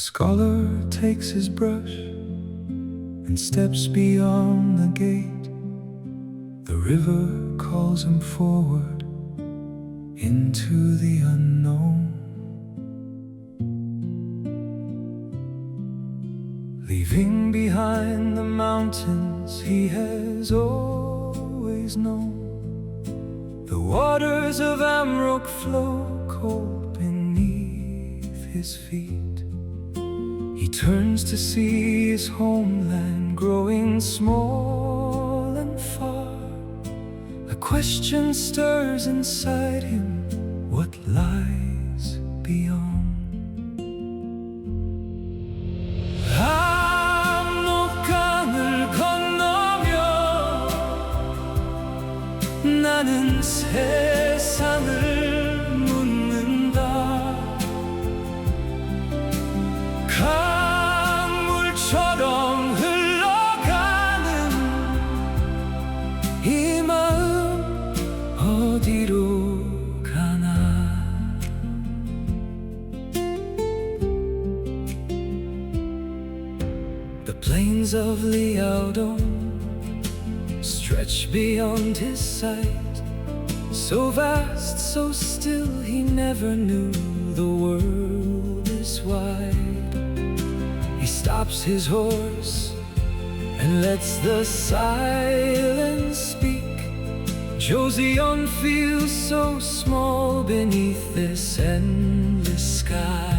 scholar takes his brush and steps beyond the gate. The river calls him forward into the unknown. Leaving behind the mountains he has always known. The waters of Amrok flow cold beneath his feet. He turns to see his homeland growing small and far. A question stirs inside him, what lies beyond? 압록강을 건너며 나는 세상을 묻는다. 강물처럼 흘러가는 이 마음 어디로 가나. The plains of Liaodong stretch beyond his sight. So vast, so still, he never knew the world is wide. He stops his horse and lets the silence speak. Joseon feels so small beneath this endless sky.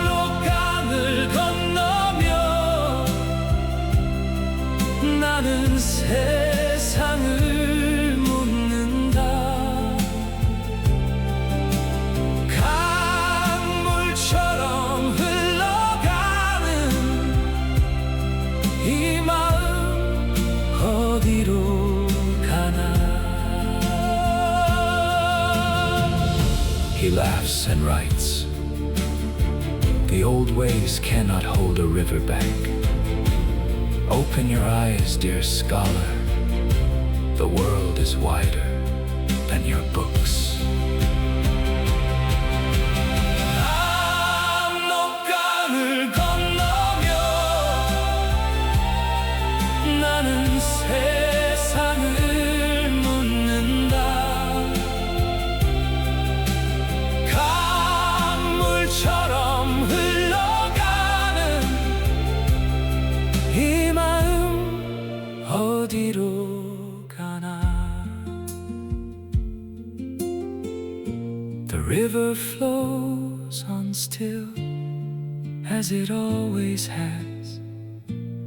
압록강을 건너며 나는 세상을 묻는다. 강물처럼 흘러가는 이 마음 어디로 가나. He laughs and writes, the old ways cannot hold a river back. Open your eyes, dear scholar. The world is wider than your books. 압록강을 건너며 나는 세상을 묻는다. 강물처럼 흘러가는 이 마음 어디로 가나. The river flows on still as it always has.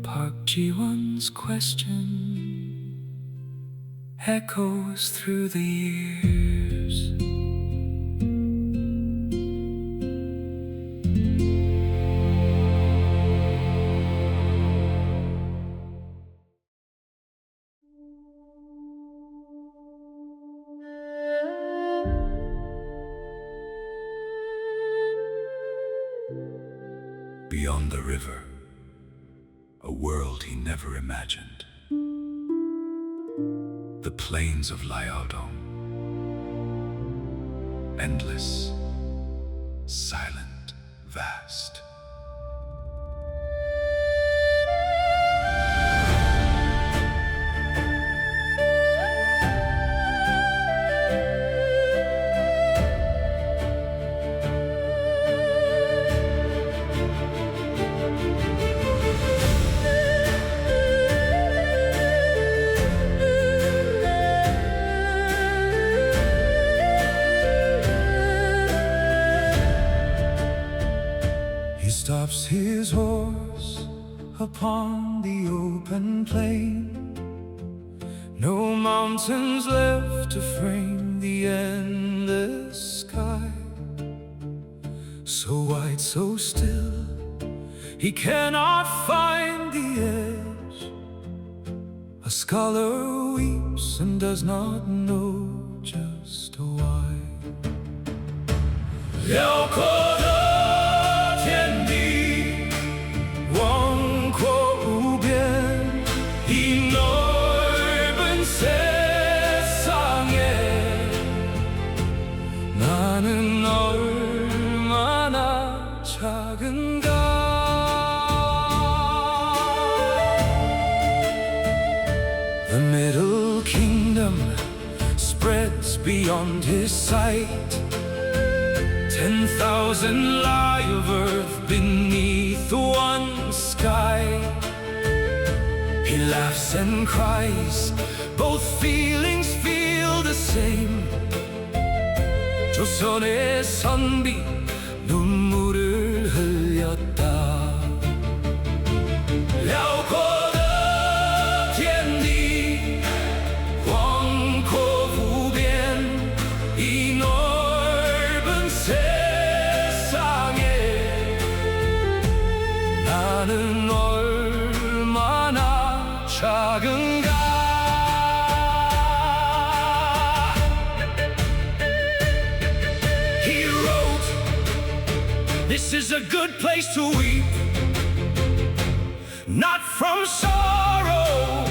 박지원's question echoes through the years. Beyond the river, a world he never imagined. The Plains of Liaodong, endless, silent, vast. Stops his horse upon the open plain. No mountains left to frame the endless sky. So wide, so still, he cannot find the edge. A scholar weeps and does not know just why. 辽阔的天地，广阔无边，이 넓은 세상에 나는 universe beyond his sight. 10,000 lie of earth beneath one sky. He laughs and cries, both feelings feel the same. 조선의 선비 눈물을 흘렸다. 辽阔的天地，广阔无边，이 넓은 세상에 나는 얼마나 작은가. He wrote, "This is a good place to weep, not from sorrow,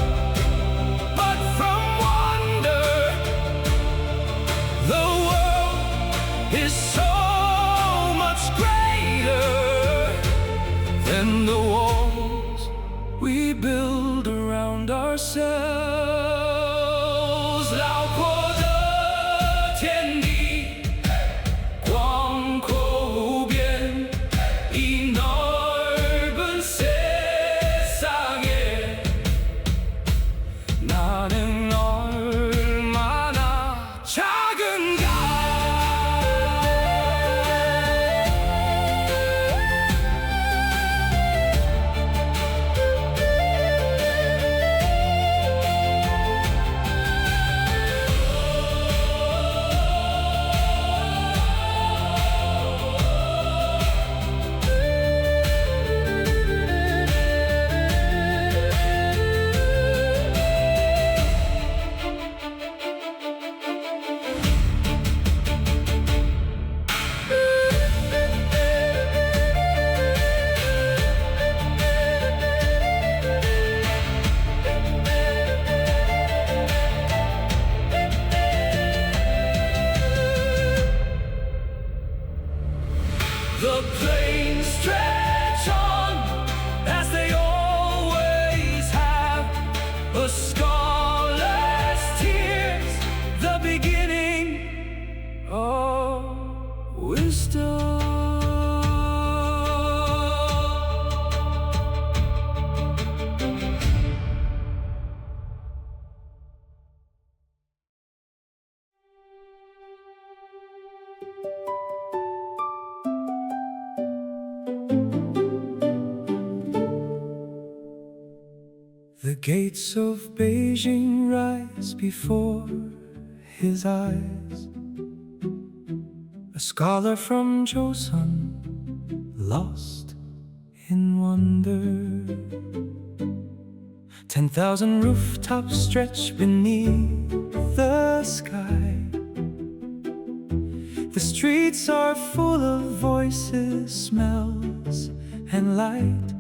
but from wonder. The world is so much greater than the walls we build around ourselves." 辽阔的天地，广阔无边，이 넓은 세상에 나는 얼마나 작은가. The plains stretch on as they always have, a scholar's tears, the beginning of wisdom. The gates of Beijing rise before his eyes. A scholar from Joseon, lost in wonder. 10,000 rooftops stretch beneath the sky. The streets are full of voices, smells, and light.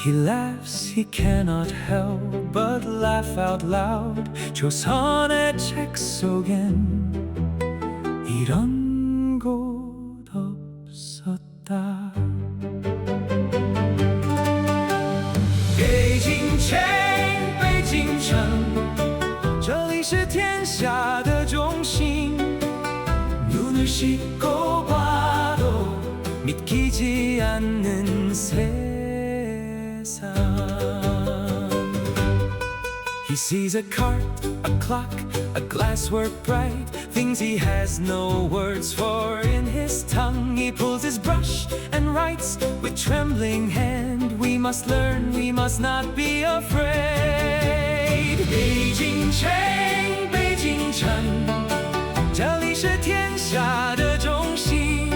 He laughs, he cannot help but laugh out loud. 조선의 책 속엔 이런 곳 없었다. 베이징城，北京城，这里是天下的中心。눈을 씻고 봐도 믿기지 않는 세상. He sees a cart, a clock, a glasswork bright, things he has no words for in his tongue. He pulls his brush and writes with trembling hand. We must learn, we must not be afraid. 北京城，北京城，这里是天下的中心。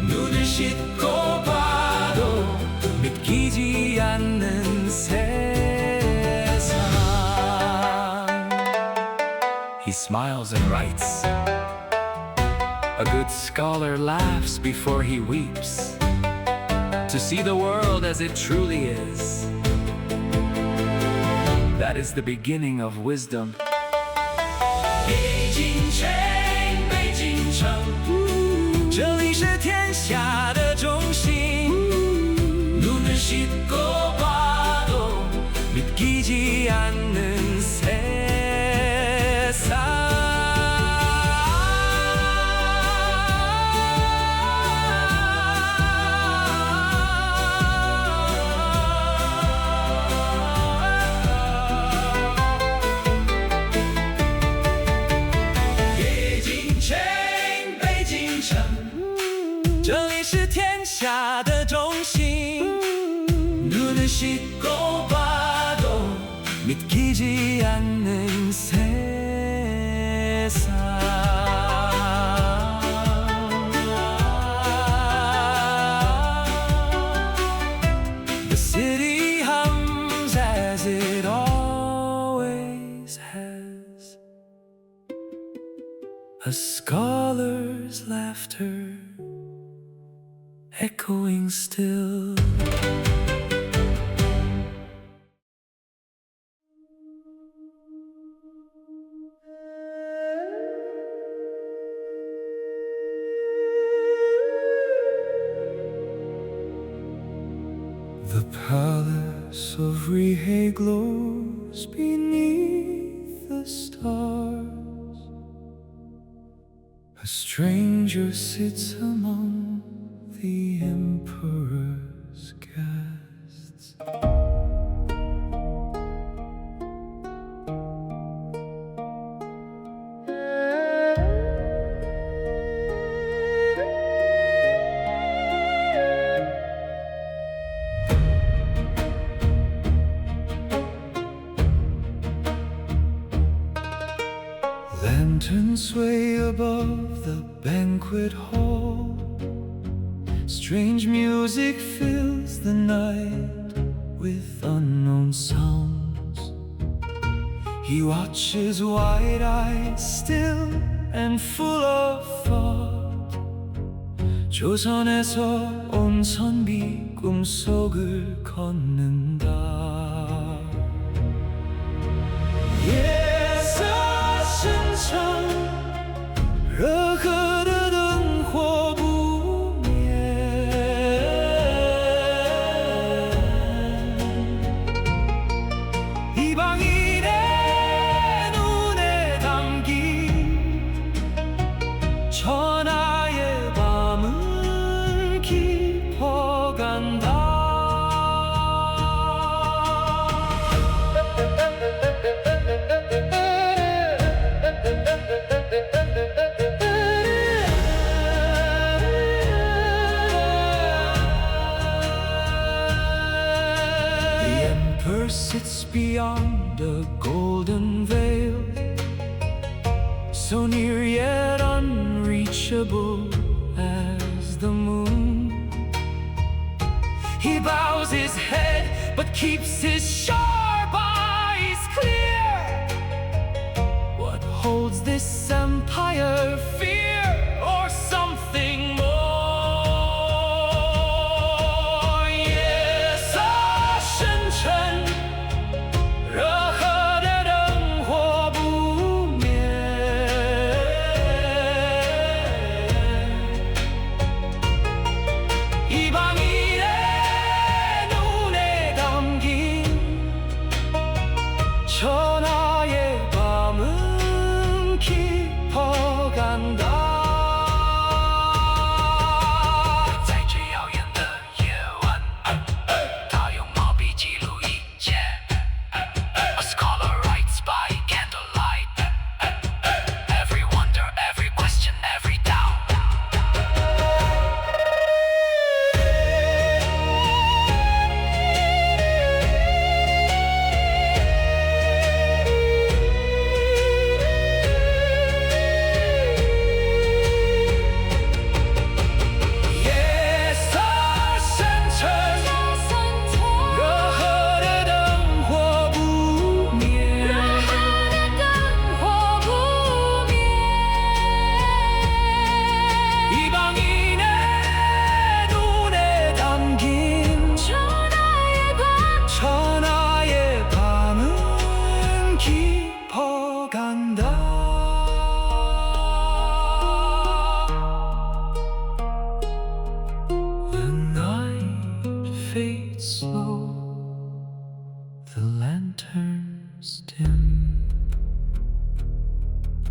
눈을 씻고 봐도 믿기지 않는 세상. He smiles and writes. A good scholar laughs before he weeps, to see the world as it truly is. That is the beginning of wisdom. 北京城，北京城，这里是天下的中心。눈을 씻고 봐도 믿기지 않는 세상. The city hums as it always has, a scholar's laughter echoing still. The palace of Rehe glows beneath the stars. A stranger sits among the emperor's guests. Lanterns sway above the banquet hall. Strange music fills the night with unknown sounds. He watches wide-eyed, still and full of thought. 조선에서 온 선비 꿈속을 걷는다.热河的灯火不灭，이방인의 눈에 담긴 천하의 밤은 깊어간다. Sits beyond a golden veil, so near yet unreachable as the moon. He bows his head but keeps his sharp eyes clear. What holds this empire? Fear or something more? Yes, 深沉 천하의 밤은 깊어간다. 在最遥远的夜晚，他用毛笔记录一切。A scholar writes by candlelight. Every wonder, every question, every doubt.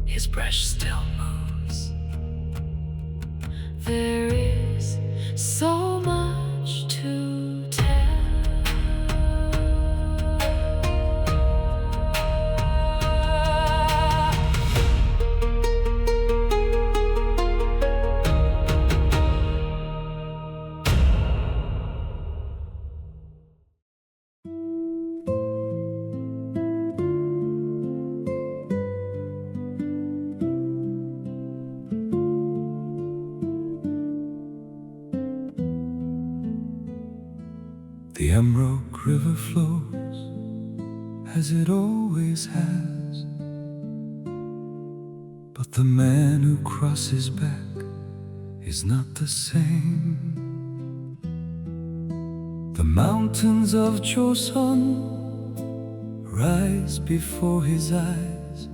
His brush still moves. There is so much to tell. Amrok river flows as it always has, but the man who crosses back is not the same. The mountains of Joseon rise before his eyes,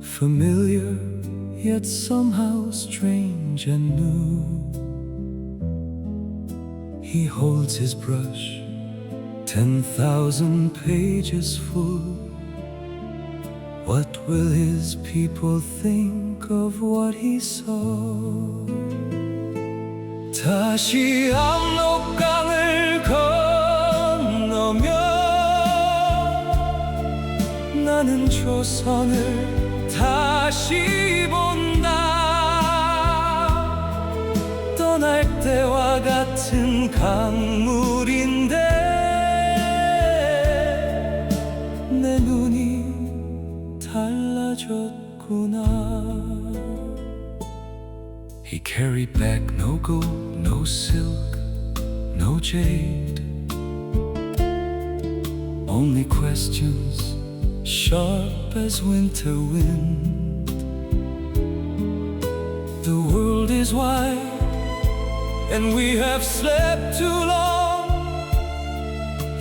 familiar yet somehow strange and new. He holds his brush, 10,000 pages full. What will his people think of what he saw? 다시 압록강을 건너며 나는 조선을 다시 본다. 떠날 때와 같은 강물인데 내 눈이 달라졌구나. He carried back no gold, no silk, no jade, only questions sharp as winter wind. The world is wide and we have slept too long.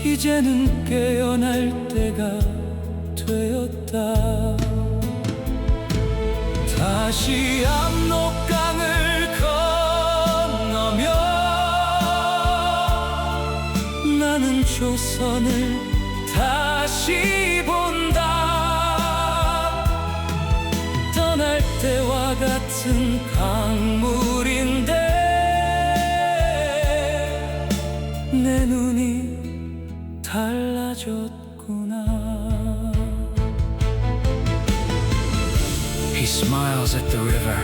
이제는 깨어날 때가 되었다. 다시 압록강을 건너며 나는 조선을 다시 본다. 떠날 때와 같은 강물인데 내 눈이 달라졌구나. He smiles at the river,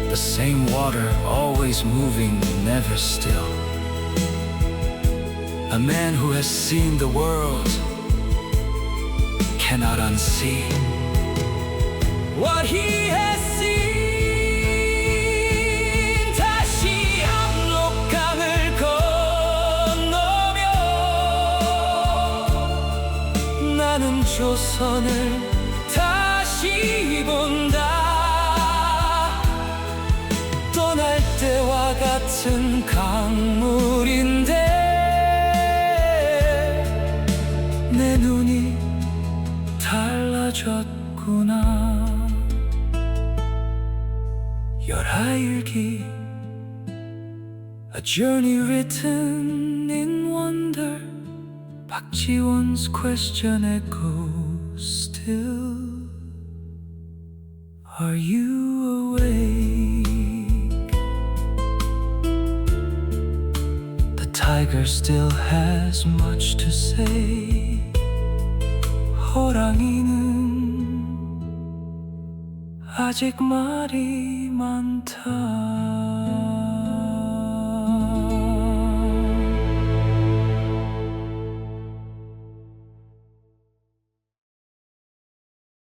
the same water always moving, never still. A man who has seen the world cannot unsee what he has seen. 다시 압록강을 건너며 나는 조선을 다시 본다. 떠날 때와 같은 강물인데 내 눈이 달라졌구나. 열하일기, a journey written in wonder. 박지원's question echoes still. Are you awake? The tiger still has much to say. 호랑이는 아직 말이 많다.